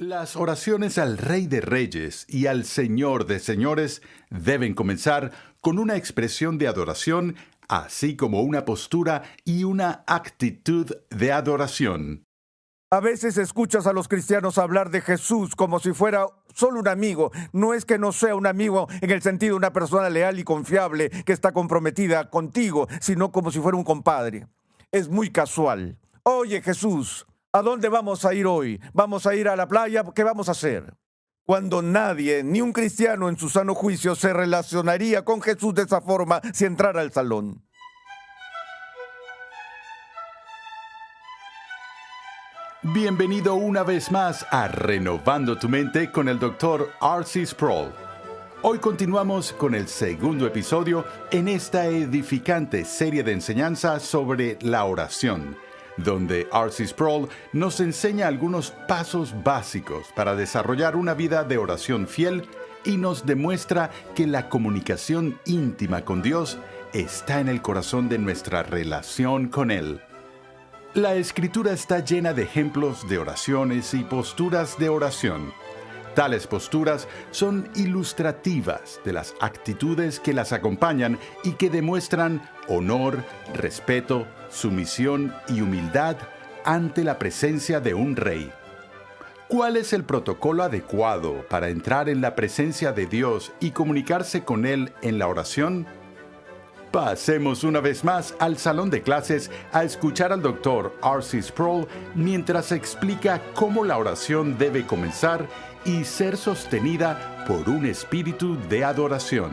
Las oraciones al Rey de Reyes y al Señor de Señores deben comenzar con una expresión de adoración, así como una postura y una actitud de adoración. A veces escuchas a los cristianos hablar de Jesús como si fuera solo un amigo. No es que no sea un amigo en el sentido de una persona leal y confiable que está comprometida contigo, sino como si fuera un compadre. Es muy casual. Oye, Jesús, ¿a dónde vamos a ir hoy? ¿Vamos a ir a la playa? ¿Qué vamos a hacer? Cuando nadie, ni un cristiano en su sano juicio, se relacionaría con Jesús de esa forma si entrara al salón. Bienvenido una vez más a Renovando tu Mente con el Dr. R.C. Sproul. Hoy continuamos con el segundo episodio en esta edificante serie de enseñanzas sobre la oración, donde R.C. Sproul nos enseña algunos pasos básicos para desarrollar una vida de oración fiel y nos demuestra que la comunicación íntima con Dios está en el corazón de nuestra relación con Él. La Escritura está llena de ejemplos de oraciones y posturas de oración. Tales posturas son ilustrativas de las actitudes que las acompañan y que demuestran honor, respeto, sumisión y humildad ante la presencia de un rey. ¿Cuál es el protocolo adecuado para entrar en la presencia de Dios y comunicarse con Él en la oración? Pasemos una vez más al salón de clases a escuchar al Dr. R.C. Sproul mientras explica cómo la oración debe comenzar y ser sostenida por un espíritu de adoración.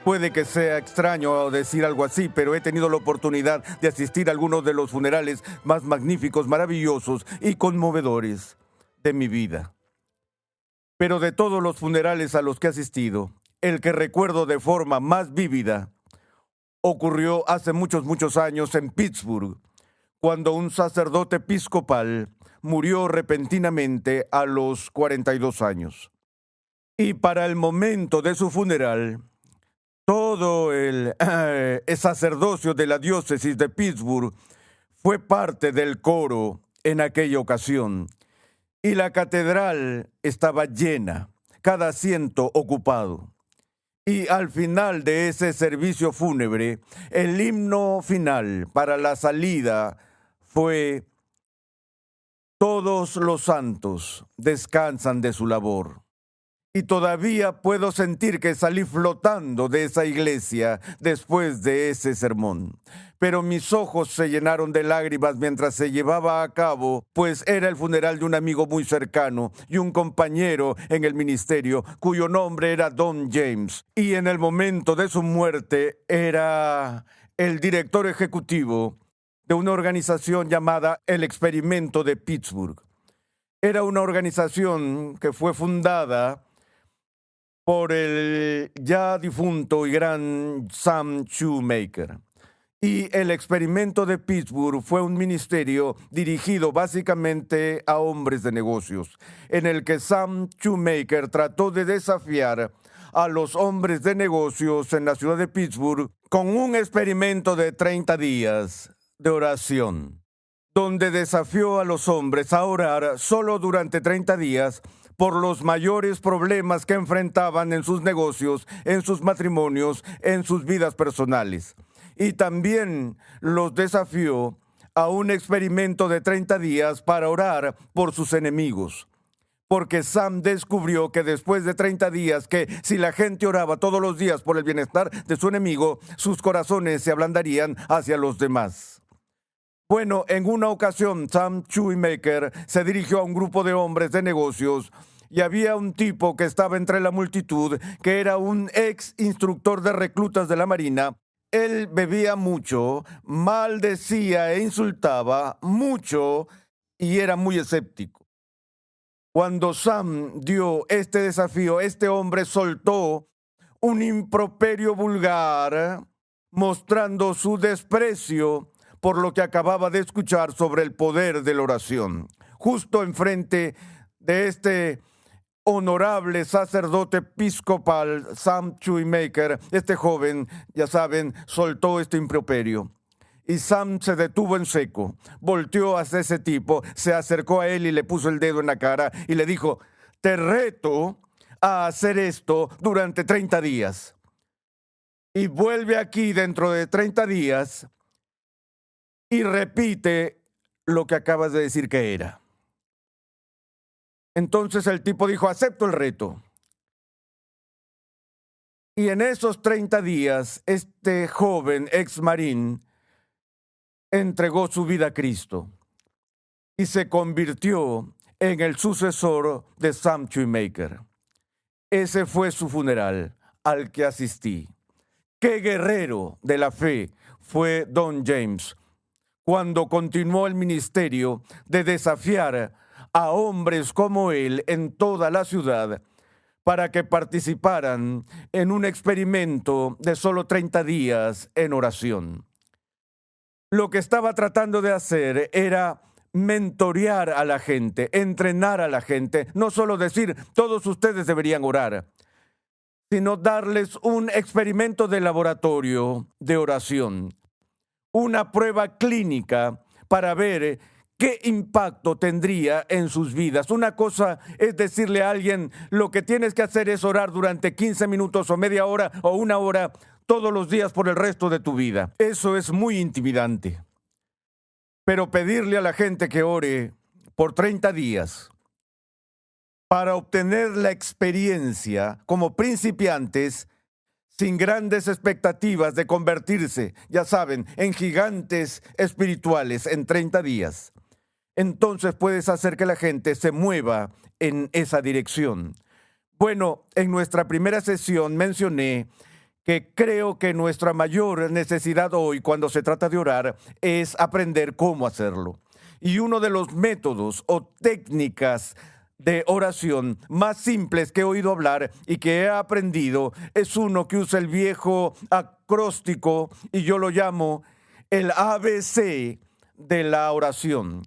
Puede que sea extraño decir algo así, pero he tenido la oportunidad de asistir a algunos de los funerales más magníficos, maravillosos y conmovedores de mi vida. Pero de todos los funerales a los que he asistido, el que recuerdo de forma más vívida ocurrió hace muchos años en Pittsburgh, cuando un sacerdote episcopal murió repentinamente a los 42 años. Y para el momento de su funeral, todo el sacerdocio de la diócesis de Pittsburgh fue parte del coro en aquella ocasión. Y la catedral estaba llena, cada asiento ocupado. Y al final de ese servicio fúnebre, el himno final para la salida fue: todos los santos descansan de su labor. Y todavía puedo sentir que salí flotando de esa iglesia después de ese sermón. Pero mis ojos se llenaron de lágrimas mientras se llevaba a cabo, pues era el funeral de un amigo muy cercano y un compañero en el ministerio, cuyo nombre era Don James. Y en el momento de su muerte era el director ejecutivo de una organización llamada El Experimento de Pittsburgh. Era una organización que fue fundada por el ya difunto y gran Sam Shoemaker. Y el Experimento de Pittsburgh fue un ministerio dirigido básicamente a hombres de negocios, en el que Sam Shoemaker trató de desafiar a los hombres de negocios en la ciudad de Pittsburgh con un experimento de 30 días de oración, donde desafió a los hombres a orar solo durante 30 días por los mayores problemas que enfrentaban en sus negocios, en sus matrimonios, en sus vidas personales. Y también los desafió a un experimento de 30 días para orar por sus enemigos. Porque Sam descubrió que después de 30 días, que si la gente oraba todos los días por el bienestar de su enemigo, sus corazones se ablandarían hacia los demás. Bueno, en una ocasión, Sam Shoemaker se dirigió a un grupo de hombres de negocios y había un tipo que estaba entre la multitud, que era un ex instructor de reclutas de la Marina. Él bebía mucho, maldecía e insultaba mucho y era muy escéptico. Cuando Sam dio este desafío, este hombre soltó un improperio vulgar, mostrando su desprecio por lo que acababa de escuchar sobre el poder de la oración. Justo enfrente de este honorable sacerdote episcopal, Sam Shoemaker, este joven, ya saben, soltó este improperio. Y Sam se detuvo en seco, volteó hacia ese tipo, se acercó a él y le puso el dedo en la cara y le dijo: te reto a hacer esto durante 30 días. Y vuelve aquí dentro de 30 días y repite lo que acabas de decir que era. Entonces el tipo dijo: acepto el reto. Y en esos 30 días, este joven ex marín entregó su vida a Cristo y se convirtió en el sucesor de Sam Shoemaker. Ese fue su funeral al que asistí. ¡Qué guerrero de la fe fue Don James cuando continuó el ministerio de desafiar a hombres como él en toda la ciudad para que participaran en un experimento de solo 30 días en oración! Lo que estaba tratando de hacer era mentorear a la gente, entrenar a la gente, no solo decir: todos ustedes deberían orar, sino darles un experimento de laboratorio de oración, una prueba clínica para ver qué impacto tendría en sus vidas. Una cosa es decirle a alguien: lo que tienes que hacer es orar durante 15 minutos o media hora o una hora todos los días por el resto de tu vida. Eso es muy intimidante. Pero pedirle a la gente que ore por 30 días para obtener la experiencia como principiantes, sin grandes expectativas de convertirse, ya saben, en gigantes espirituales en 30 días, entonces puedes hacer que la gente se mueva en esa dirección. Bueno, en nuestra primera sesión mencioné que creo que nuestra mayor necesidad hoy cuando se trata de orar es aprender cómo hacerlo. Y uno de los métodos o técnicas de oración más simples que he oído hablar y que he aprendido es uno que usa el viejo acróstico, y yo lo llamo el ABC de la oración.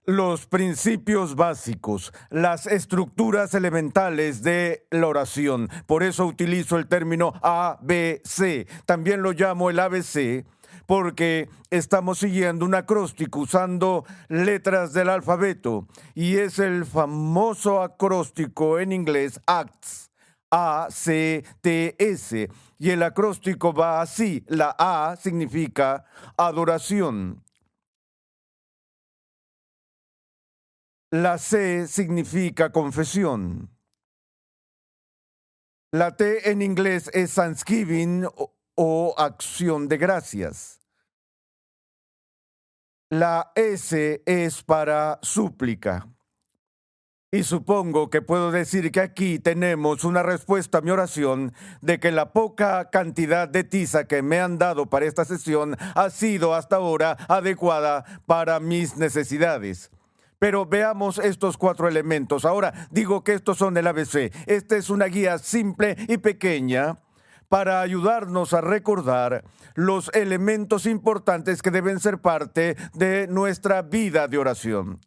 Los principios básicos, las estructuras elementales de la oración. Por eso utilizo el término ABC. También lo llamo el ABC porque estamos siguiendo un acróstico usando letras del alfabeto, y es el famoso acróstico en inglés ACTS, ACTS, y el acróstico va así. La A significa adoración. La C significa confesión. La T en inglés es Thanksgiving o acción de gracias. La S es para súplica. Y supongo que puedo decir que aquí tenemos una respuesta a mi oración de que la poca cantidad de tiza que me han dado para esta sesión ha sido hasta ahora adecuada para mis necesidades. Pero veamos estos 4 elementos. Ahora digo que estos son el ABC. Esta es una guía simple y pequeña para ayudarnos a recordar los elementos importantes que deben ser parte de nuestra vida de oración.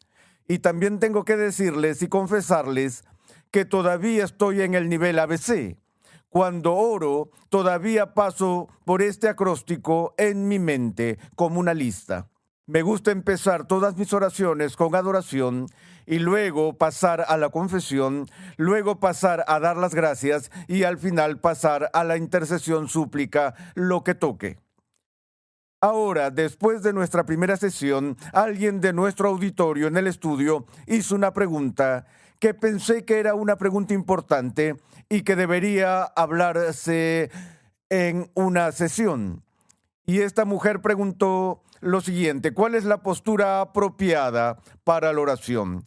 Y también tengo que decirles y confesarles que todavía estoy en el nivel ABC. Cuando oro, todavía paso por este acróstico en mi mente como una lista. Me gusta empezar todas mis oraciones con adoración y luego pasar a la confesión, luego pasar a dar las gracias y al final pasar a la intercesión, súplica, lo que toque. Ahora, después de nuestra primera sesión, alguien de nuestro auditorio en el estudio hizo una pregunta que pensé que era una pregunta importante y que debería hablarse en una sesión. Y esta mujer preguntó lo siguiente: ¿cuál es la postura apropiada para la oración?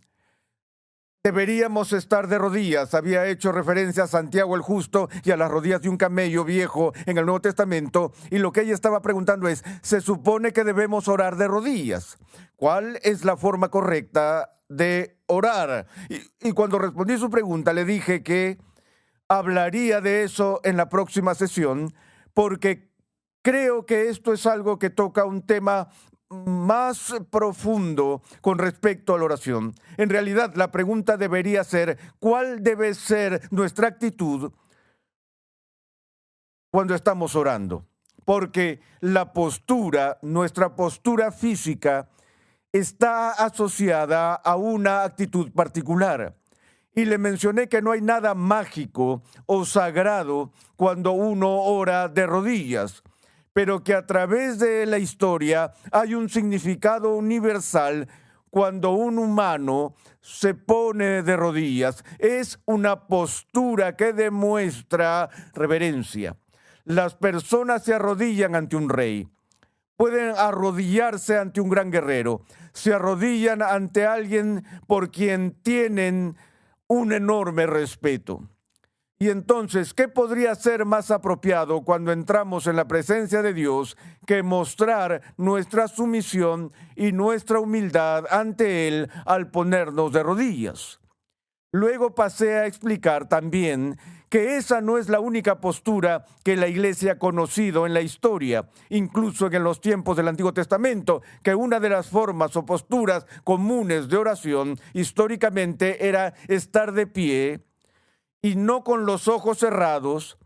Deberíamos estar de rodillas. Había hecho referencia a Santiago el Justo y a las rodillas de un camello viejo en el Nuevo Testamento, y lo que ella estaba preguntando es: ¿se supone que debemos orar de rodillas? ¿Cuál es la forma correcta de orar? Y cuando respondí su pregunta, le dije que hablaría de eso en la próxima sesión, porque creo que esto es algo que toca un tema más profundo con respecto a la oración. En realidad, la pregunta debería ser: ¿cuál debe ser nuestra actitud cuando estamos orando? porque la postura, nuestra postura física, está asociada a una actitud particular. Y le mencioné que no hay nada mágico o sagrado cuando uno ora de rodillas, pero que a través de la historia hay un significado universal cuando un humano se pone de rodillas. Es una postura que demuestra reverencia. Las personas se arrodillan ante un rey. Pueden arrodillarse ante un gran guerrero. Se arrodillan ante alguien por quien tienen un enorme respeto. Y entonces, ¿qué podría ser más apropiado cuando entramos en la presencia de Dios que mostrar nuestra sumisión y nuestra humildad ante Él al ponernos de rodillas? Luego pasé a explicar también que esa no es la única postura que la Iglesia ha conocido en la historia, incluso en los tiempos del Antiguo Testamento, que una de las formas o posturas comunes de oración históricamente era estar de pie y no con los ojos cerrados,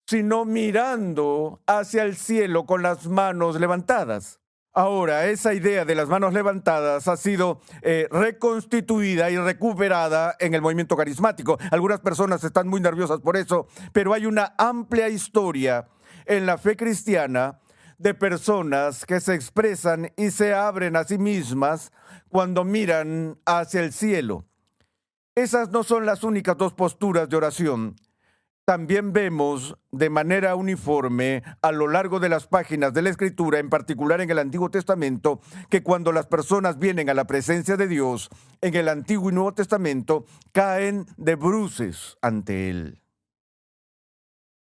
sino mirando hacia el cielo con las manos levantadas. Ahora, esa idea de las manos levantadas ha sido reconstituida y recuperada en el movimiento carismático. Algunas personas están muy nerviosas por eso, pero hay una amplia historia en la fe cristiana de personas que se expresan y se abren a sí mismas cuando miran hacia el cielo. Esas no son las únicas dos posturas de oración. También vemos de manera uniforme a lo largo de las páginas de la Escritura, en particular en el Antiguo Testamento, que cuando las personas vienen a la presencia de Dios en el Antiguo y Nuevo Testamento, caen de bruces ante Él.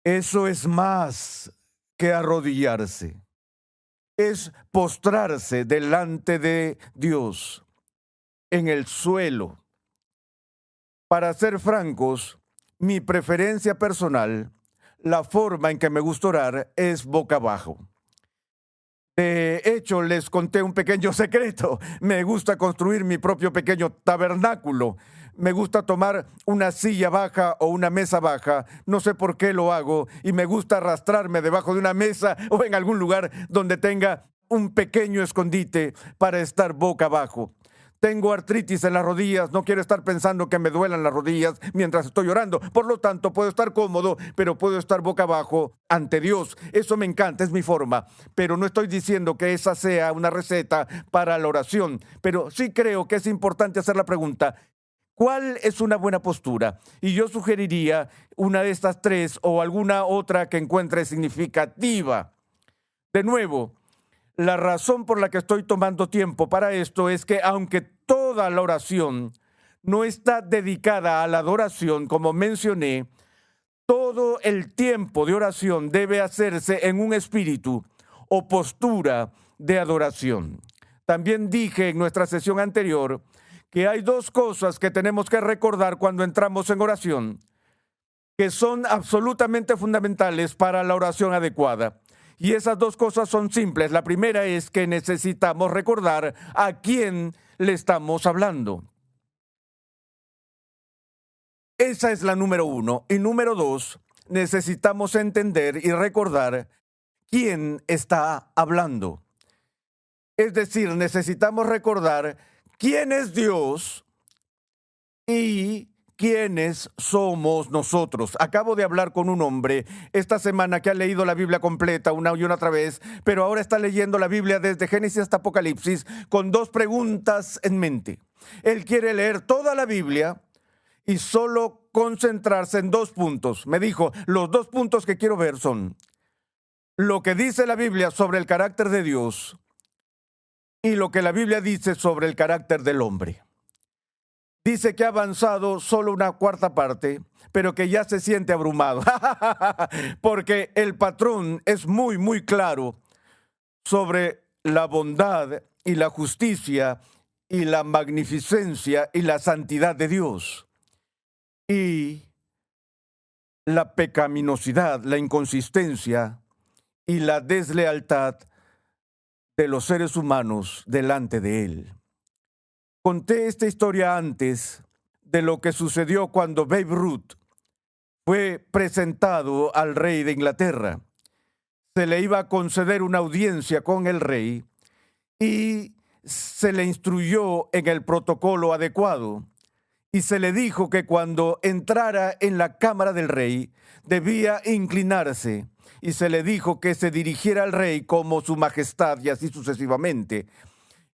Eso es más que arrodillarse. Es postrarse delante de Dios en el suelo. Para ser francos, mi preferencia personal, la forma en que me gusta orar es boca abajo. De hecho, les conté un pequeño secreto. Me gusta construir mi propio pequeño tabernáculo. Me gusta tomar una silla baja o una mesa baja. No sé por qué lo hago. Y me gusta arrastrarme debajo de una mesa o en algún lugar donde tenga un pequeño escondite para estar boca abajo. Tengo artritis en las rodillas, no quiero estar pensando que me duelan las rodillas mientras estoy orando. Por lo tanto, puedo estar cómodo, pero puedo estar boca abajo ante Dios. Eso me encanta, es mi forma. Pero no estoy diciendo que esa sea una receta para la oración. Pero sí creo que es importante hacer la pregunta, ¿cuál es una buena postura? Y yo sugeriría una de estas tres o alguna otra que encuentre significativa. De nuevo, la razón por la que estoy tomando tiempo para esto es que aunque toda la oración no está dedicada a la adoración, como mencioné, todo el tiempo de oración debe hacerse en un espíritu o postura de adoración. También dije en nuestra sesión anterior que hay dos cosas que tenemos que recordar cuando entramos en oración, que son absolutamente fundamentales para la oración adecuada. Y esas dos cosas son simples. La primera es que necesitamos recordar a quién le estamos hablando. Esa es la número uno. Y número dos, necesitamos entender y recordar quién está hablando. Es decir, necesitamos recordar quién es Dios y ¿quiénes somos nosotros? Acabo de hablar con un hombre esta semana que ha leído la Biblia completa una y otra vez, pero ahora está leyendo la Biblia desde Génesis hasta Apocalipsis con dos preguntas en mente. Él quiere leer toda la Biblia y solo concentrarse en dos puntos. Me dijo, los dos puntos que quiero ver son lo que dice la Biblia sobre el carácter de Dios y lo que la Biblia dice sobre el carácter del hombre. Dice que ha avanzado solo una cuarta parte, pero que ya se siente abrumado, porque el patrón es muy, muy claro sobre la bondad y la justicia y la magnificencia y la santidad de Dios. Y la pecaminosidad, la inconsistencia y la deslealtad de los seres humanos delante de Él. Conté esta historia antes de lo que sucedió cuando Babe Ruth fue presentado al rey de Inglaterra. se le iba a conceder una audiencia con el rey y se le instruyó en el protocolo adecuado. Y se le dijo que cuando entrara en la cámara del rey debía inclinarse. Y se le dijo que se dirigiera al rey como su majestad y así sucesivamente.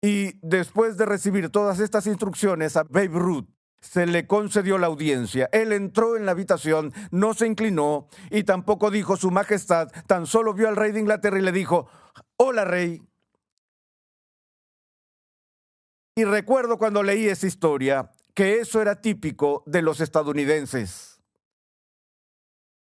Y después de recibir todas estas instrucciones a Babe Ruth, se le concedió la audiencia. Él entró en la habitación, no se inclinó y tampoco dijo su majestad, tan solo vio al rey de Inglaterra y le dijo: hola, rey. Y recuerdo cuando leí esa historia que eso era típico de los estadounidenses.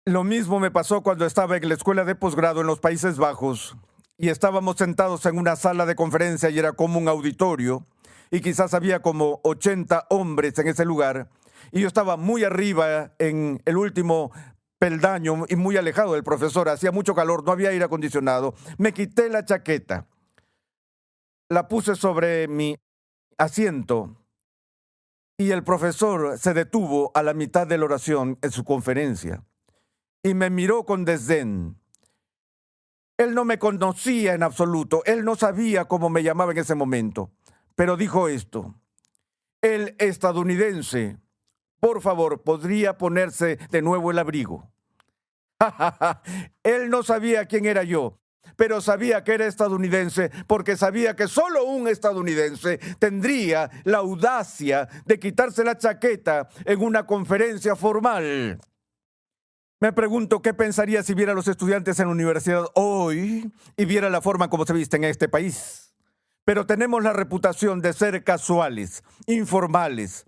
Lo mismo me pasó cuando estaba en la escuela de posgrado en los Países Bajos y estábamos sentados en una sala de conferencia y era como un auditorio y quizás había como 80 hombres en ese lugar y yo estaba muy arriba en el último peldaño y muy alejado del profesor. Hacía mucho calor, no había aire acondicionado. Me quité la chaqueta, la puse sobre mi asiento y el profesor se detuvo a la mitad de la oración en su conferencia y me miró con desdén. Él no me conocía en absoluto, él no sabía cómo me llamaba en ese momento, pero dijo esto: el estadounidense, por favor, ¿podría ponerse de nuevo el abrigo? Él no sabía quién era yo, pero sabía que era estadounidense porque sabía que solo un estadounidense tendría la audacia de quitarse la chaqueta en una conferencia formal. Me pregunto qué pensaría si viera a los estudiantes en la universidad hoy y viera la forma como se visten en este país. Pero tenemos la reputación de ser casuales, informales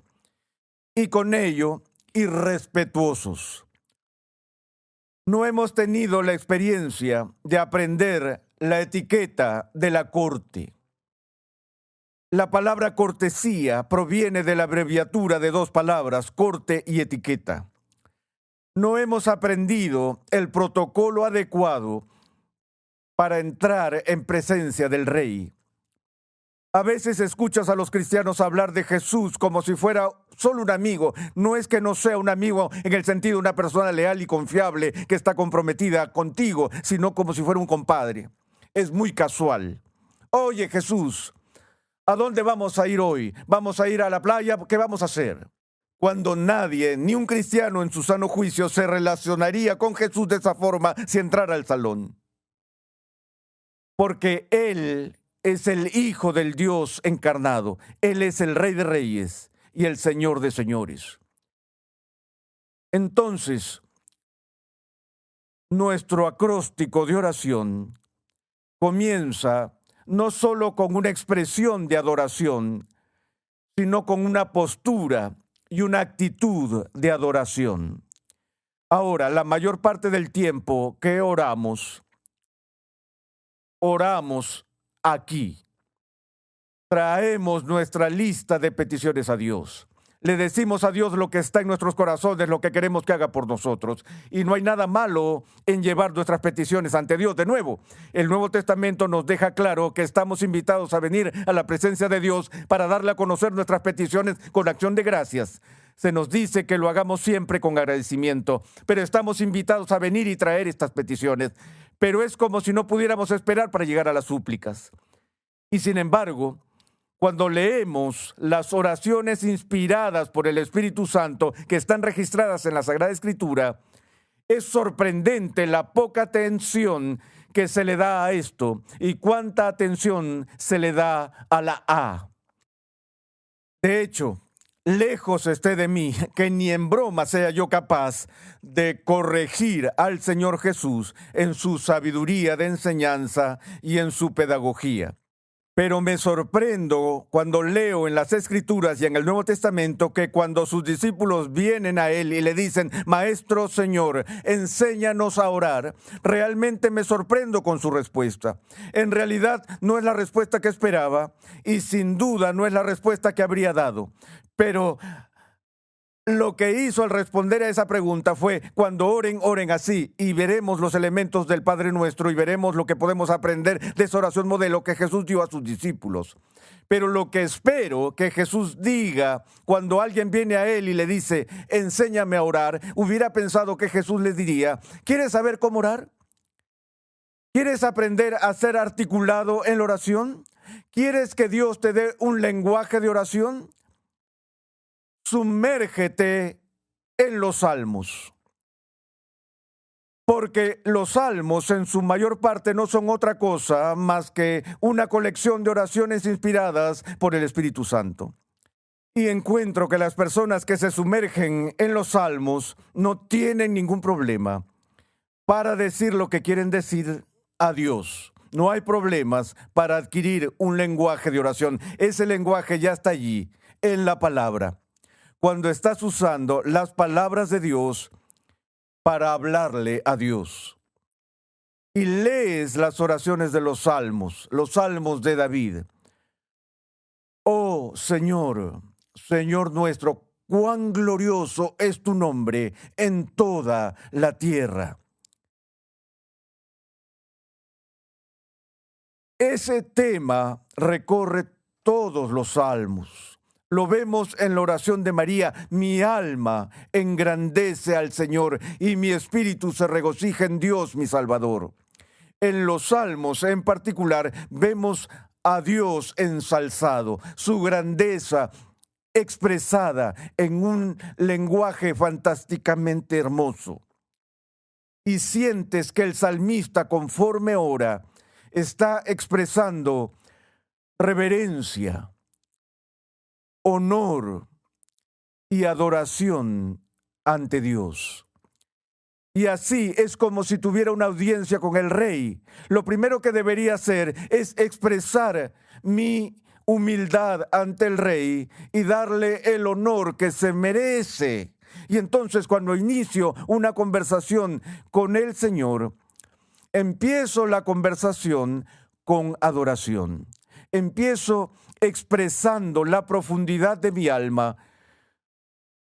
y con ello irrespetuosos. No hemos tenido la experiencia de aprender la etiqueta de la corte. La palabra cortesía proviene de la abreviatura de dos palabras, corte y etiqueta. No hemos aprendido el protocolo adecuado para entrar en presencia del rey. A veces escuchas a los cristianos hablar de Jesús como si fuera solo un amigo. No es que no sea un amigo en el sentido de una persona leal y confiable que está comprometida contigo, sino como si fuera un compadre. Es muy casual. Oye, Jesús, ¿a dónde vamos a ir hoy? ¿Vamos a ir a la playa? ¿Qué vamos a hacer? Cuando nadie, ni un cristiano en su sano juicio, se relacionaría con Jesús de esa forma si entrara al salón. Porque Él es el Hijo del Dios encarnado. Él es el Rey de Reyes y el Señor de Señores. Entonces, nuestro acróstico de oración comienza no solo con una expresión de adoración, sino con una postura y una actitud de adoración. Ahora, la mayor parte del tiempo que oramos aquí. Traemos nuestra lista de peticiones a Dios. Le decimos a Dios lo que está en nuestros corazones, lo que queremos que haga por nosotros. Y no hay nada malo en llevar nuestras peticiones ante Dios. De nuevo, el Nuevo Testamento nos deja claro que estamos invitados a venir a la presencia de Dios para darle a conocer nuestras peticiones con acción de gracias. Se nos dice que lo hagamos siempre con agradecimiento, pero estamos invitados a venir y traer estas peticiones. Pero es como si no pudiéramos esperar para llegar a las súplicas. Y sin embargo, cuando leemos las oraciones inspiradas por el Espíritu Santo que están registradas en la Sagrada Escritura, es sorprendente la poca atención que se le da a esto y cuánta atención se le da a la A. De hecho, lejos esté de mí que ni en broma sea yo capaz de corregir al Señor Jesús en su sabiduría de enseñanza y en su pedagogía. Pero me sorprendo cuando leo en las Escrituras y en el Nuevo Testamento que cuando sus discípulos vienen a Él y le dicen: Maestro, Señor, enséñanos a orar, realmente me sorprendo con su respuesta. En realidad no es la respuesta que esperaba y sin duda no es la respuesta que habría dado. Pero lo que hizo al responder a esa pregunta fue: cuando oren, oren así, y veremos los elementos del Padre Nuestro y veremos lo que podemos aprender de esa oración modelo que Jesús dio a sus discípulos. Pero lo que espero que Jesús diga cuando alguien viene a Él y le dice: enséñame a orar, hubiera pensado que Jesús les diría: ¿quieres saber cómo orar? ¿Quieres aprender a ser articulado en la oración? ¿Quieres que Dios te dé un lenguaje de oración? Sumérgete en los salmos. Porque los salmos en su mayor parte no son otra cosa más que una colección de oraciones inspiradas por el Espíritu Santo. Y encuentro que las personas que se sumergen en los salmos no tienen ningún problema para decir lo que quieren decir a Dios. No hay problemas para adquirir un lenguaje de oración. Ese lenguaje ya está allí, en la palabra. Cuando estás usando las palabras de Dios para hablarle a Dios. Y lees las oraciones de los salmos de David. Oh Señor, Señor nuestro, cuán glorioso es tu nombre en toda la tierra. Ese tema recorre todos los salmos. Lo vemos en la oración de María: mi alma engrandece al Señor y mi espíritu se regocija en Dios mi Salvador. En los salmos en particular vemos a Dios ensalzado, su grandeza expresada en un lenguaje fantásticamente hermoso. Y sientes que el salmista, conforme ora, está expresando reverencia, honor y adoración ante Dios. Y así es como si tuviera una audiencia con el rey. Lo primero que debería hacer es expresar mi humildad ante el rey y darle el honor que se merece. Y entonces, cuando inicio una conversación con el Señor, empiezo la conversación con adoración. Empiezo expresando la profundidad de mi alma,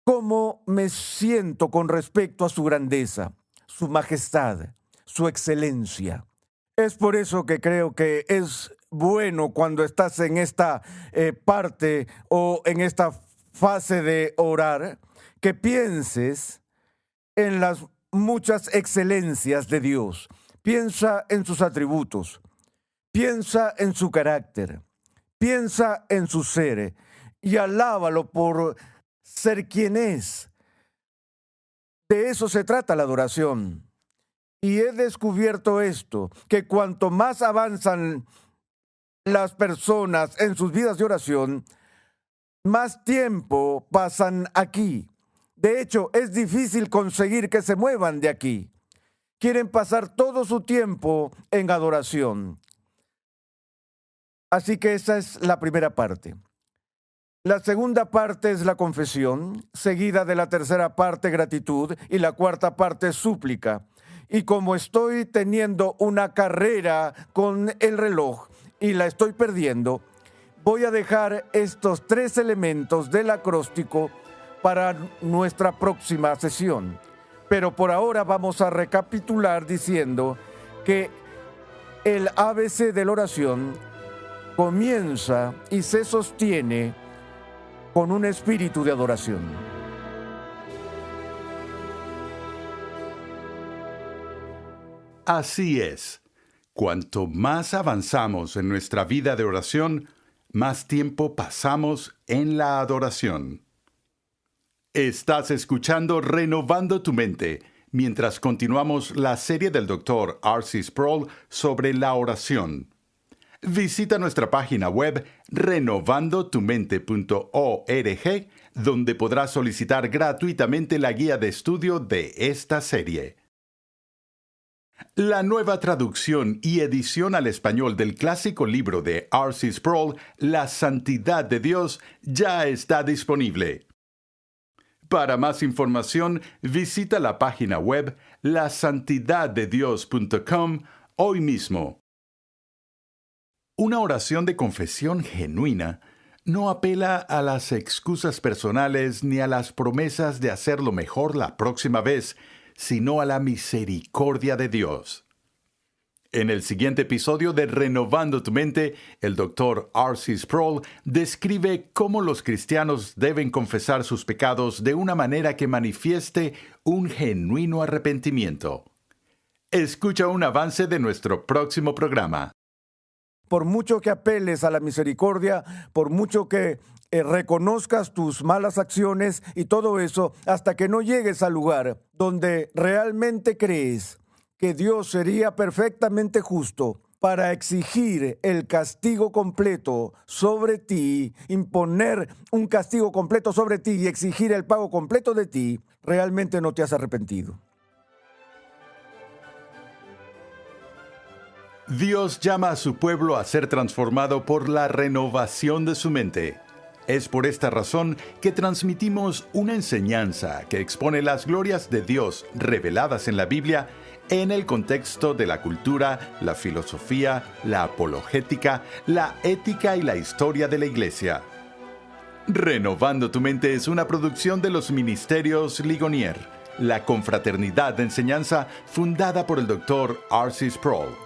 cómo me siento con respecto a su grandeza, su majestad, su excelencia. Es por eso que creo que es bueno, cuando estás en esta parte o en esta fase de orar, que pienses en las muchas excelencias de Dios. Piensa en sus atributos, piensa en su carácter, piensa en su ser y alábalo por ser quien es. De eso se trata la adoración. Y he descubierto esto, que cuanto más avanzan las personas en sus vidas de oración, más tiempo pasan aquí. De hecho, es difícil conseguir que se muevan de aquí. Quieren pasar todo su tiempo en adoración. Así que esa es la primera parte. La segunda parte es la confesión, seguida de la tercera parte, gratitud, y la cuarta parte, súplica. Y como estoy teniendo una carrera con el reloj y la estoy perdiendo, voy a dejar estos 3 elementos del acróstico para nuestra próxima sesión. Pero por ahora vamos a recapitular diciendo que el ABC de la oración comienza y se sostiene con un espíritu de adoración. Así es. Cuanto más avanzamos en nuestra vida de oración, más tiempo pasamos en la adoración. Estás escuchando Renovando tu Mente, mientras continuamos la serie del Dr. R.C. Sproul sobre la oración. Visita nuestra página web renovandotumente.org, donde podrás solicitar gratuitamente la guía de estudio de esta serie. La nueva traducción y edición al español del clásico libro de R.C. Sproul, La Santidad de Dios, ya está disponible. Para más información, visita la página web lasantidaddedios.com hoy mismo. Una oración de confesión genuina no apela a las excusas personales ni a las promesas de hacerlo mejor la próxima vez, sino a la misericordia de Dios. En el siguiente episodio de Renovando tu Mente, el Dr. R.C. Sproul describe cómo los cristianos deben confesar sus pecados de una manera que manifieste un genuino arrepentimiento. Escucha un avance de nuestro próximo programa. Por mucho que apeles a la misericordia, por mucho que reconozcas tus malas acciones y todo eso, hasta que no llegues al lugar donde realmente crees que Dios sería perfectamente justo para exigir el castigo completo sobre ti, imponer un castigo completo sobre ti y exigir el pago completo de ti, realmente no te has arrepentido. Dios llama a su pueblo a ser transformado por la renovación de su mente. Es por esta razón que transmitimos una enseñanza que expone las glorias de Dios reveladas en la Biblia en el contexto de la cultura, la filosofía, la apologética, la ética y la historia de la Iglesia. Renovando tu mente es una producción de los Ministerios Ligonier, la confraternidad de enseñanza fundada por el Dr. R.C. Sproul.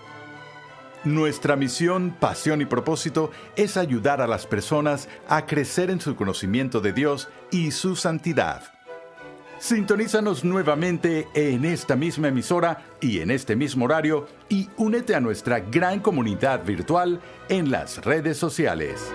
Nuestra misión, pasión y propósito es ayudar a las personas a crecer en su conocimiento de Dios y su santidad. Sintonízanos nuevamente en esta misma emisora y en este mismo horario y únete a nuestra gran comunidad virtual en las redes sociales.